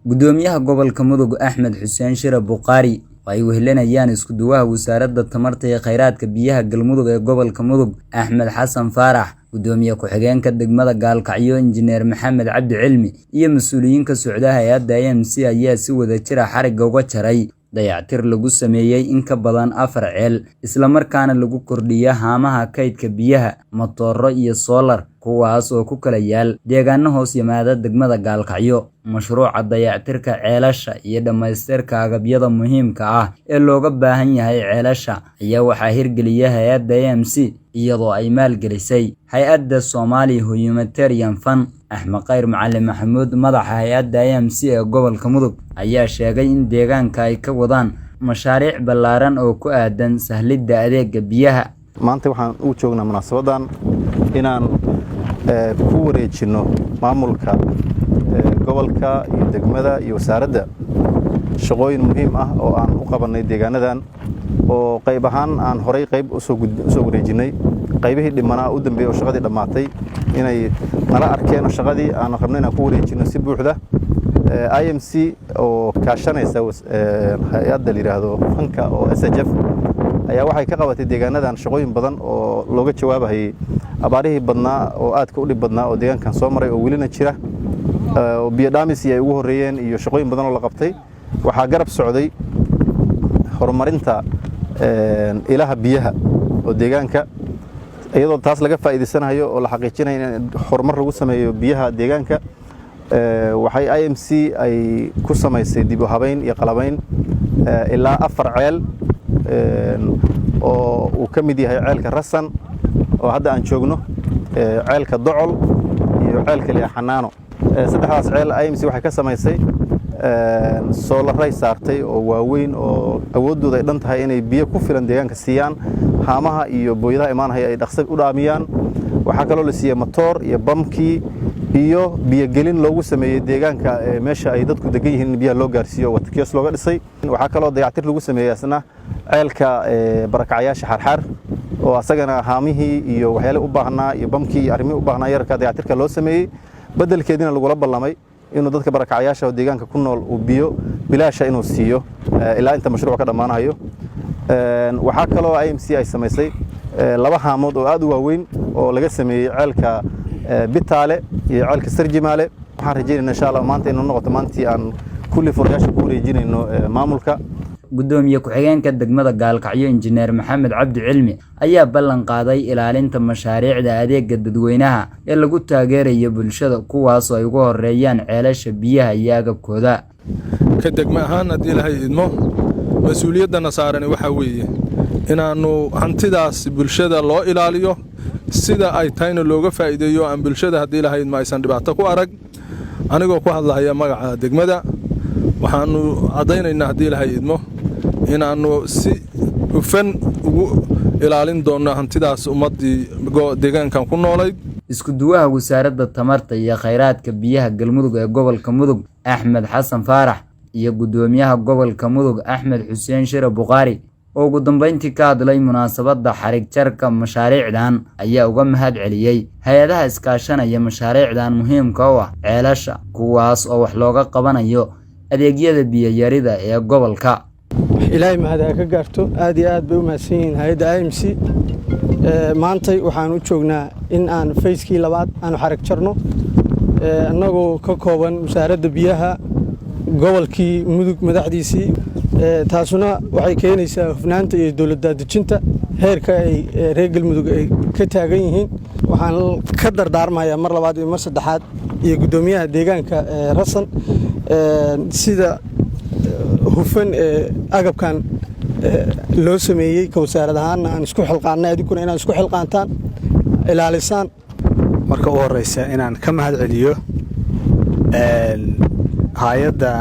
gudoomiyaha gobolka Mudug Axmed Xuseen Shire Buqaari ay wehelinayaan isku duwaha wasaaradda tamarta iyo kheyraadka biyaha galmudug ee gobolka Mudug Axmed Xasan Faarax gudoomiye ku-xigeenka degmada Gaalkacyo injineer Maxamed Cabdi Cilmi iyo mas'uuliyiin ka socda hay'adda AMC ayaa si wada jir ah xariga uga jaray dayactir lagu sameeyay in ka badan 4 ceel isla markaana lagu kordhiyay haamaha kaydka biyaha matooro iyo solar kuwaas oo ku kala yaal deegaano hoos yimaada degmada Gaalkacyo mashruuca dayactirka ceelasha iyo dhamaystirka agabyada muhiimka ah ee looga baahan yahay ceelasha ayaa waxaa hirgeliyay hay'adda AMC iyadoo ay maalgelisay hay'adda Somali Humanitarian Fund Axmed Khayr Macalin Maxamuud madaxa hay'adda AMC ee gobolka Mudug ayaa sheegay in deegaanka ay ka wadaan mashaariic ballaaran oo ku aadan sahlidda adeegga biyaha maanta waxaan u joognaa munaasabadan inaan ku wareejino maamulka gobolka iyo degmada iyo wasaaradda shaqooyin muhiim ah oo aan u qabanay deegaanadan oo qayb ahaan aan horay qayb u soo wareejinay qaybihii dhimanaa u dambeeyay oo shaqadii dhamaatay inay nala arkeen shaqadii aan rabnay inaan ku wareejino si buuxda IMC oo kaashanaysa hay'adda la yiraahdo fanka oo SHF ayaa waxay ka qabatay deegaanadan shaqooyin badan oo looga jawaabayay abaarihii badnaa oo aadka u dhib badnaa oo deegaankan soo maray oo welina jira oo biyo dhaamis ay ugu horeeyeen iyo shaqooyin badan oo la qabtay waxaa garab socday horumarinta ilaha biyaha oo deegaanka iyadoo taas laga faa'iideysanayo oo la xaqiijinayo in horumar lagu sameeyo biyaha deegaanka waxay IMC ay ku samaysay dib u habeyn iyo qalabayn ilaa 4 ceel oo uu ka mid yahay ceelka Rasan oo hadda aan joogno ceelka Docol iyo ceelka Liixanaano saddexdaas ceel IMC waxay ka samaysay solar saartay oo waaweyn oo awoodooda ay dhan tahay inay biyo ku filan deegaanka siiyaan haamaha iyo booyadaha imaanaya ay dhaqso u dhaamiyaan waxa kale oo la siiyay matoor iyo bamkii iyo biyo gelin loogu sameeyay deegaanka meesha ay dadku degan yihiin biyaha loo gaarsiiyo wadkiis looga dhisay waxa kale oo dayactir lagu sameeyay asna ceelka barakacayaasha xarxar oo asagana haamihii iyo waxyaalo u baahnaa iyo bamkii iyo arrimihii u baahnaa yarka dayactirka loo sameeyay bedelkeedina lagu la ballamay inuu dadka barakacayaasha deegaanka ku nool uu biyo bilaasha inuu siiyo ilaa inta mashruuc ka dhamaanayo waxa kale oo IMC ay samaysay 2 haamood oo aad u waaweyn oo laga sameeyay ceelka Bitaale iyo ceelka Sarjimaale waxaan rajaynaynaa insha Allah maanta inuu noqoto maantii aan kulli furayaasha ku wareejinayno maamulka gudoomiye ku-xigeenka degmada Gaalkacyo injineer Maxamed Cabdi Cilmi ayaa ballan qaaday ilaalinta mashaariicda adeegga dadweynaha ee lagu taageerayo bulshada kuwaas oo ay ugu horeeyaan ceelasha biyaha iyo agabkooda ka degma ahaan hadii la idmo mas'uuliyadana saaran waxa weeye inaanu hantidaas bulshada loo ilaaliyo sida ay tayna looga faa'iideeyo aan bulshada hadii la idmo aysan dhibaato ku arag anigoo ku hadlaya magaca degmada waxaanu cadaynaynaa hadii la idmo inaanu si hufan ugu ilaalin doono hantidaas ummadii deegaankan ku noolayd isku duwaha wasaaradda tamarta iyo kheyraadka biyaha galmudug ee gobolka Mudug Axmed Xasan Faarax iyo gudoomiyaha gobolka Mudug Axmed Xuseen Shire Buqaari oo ugu dambeyntii ka hadlay munaasabadda xarig jarka mashaariicdan ayaa uga mahad celiyay hay'adaha iskaashanaya mashaariicdan muhiimka u ah ceelasha kuwaas oo wax looga qabanayo adeegyada biyo yarida ee gobolka ilaahay mahad ka gaarto aad iyo aad bay u mahadsan yihiin hay'adda AMC maanta waxaan u joognaa in aan fayskii labaad aan xarig jarno annagoo ka kooban wasaaradda biyaha gobolkii Mudug madaxdiisii taasuna waxay keenaysaa hufnaanta iyo dawladda dejinta heerka ay reer Galmudug ay ka taagan yihiin waxaan ka dardaarmayaa mar labaad iyo mar saddexaad iyo gudoomiyaha deegaanka Rasan sida hufan agabkan loo sameeyay ka wasaarad ahaan aan isku xilqaanay adikuna inaan isku xilqaantaan ilaalisaan marka ugu horeysa inaan ka mahad celiyo hay'adda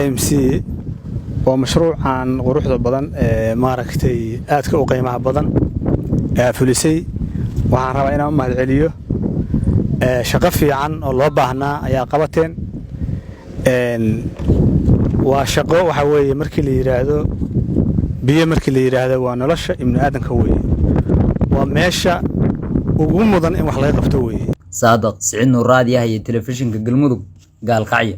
IMC oo mashruucan quruxda badan maaragtay aadka u qiimaha badan fulisay waxaan rabaa inaan mahad celiyo shaqo fiican oo loo baahnaa ayaa qabateen waa shaqo waxa weeye markii la yiraahdo biyo markii la yiraahdo waa nolosha ibn aadanka weeye waa meesha ugu mudan in wax laga qabto weeye Saadaq Siciid Nuur raadiyaha iyo telefishinka Galmudug Gaalkacyo.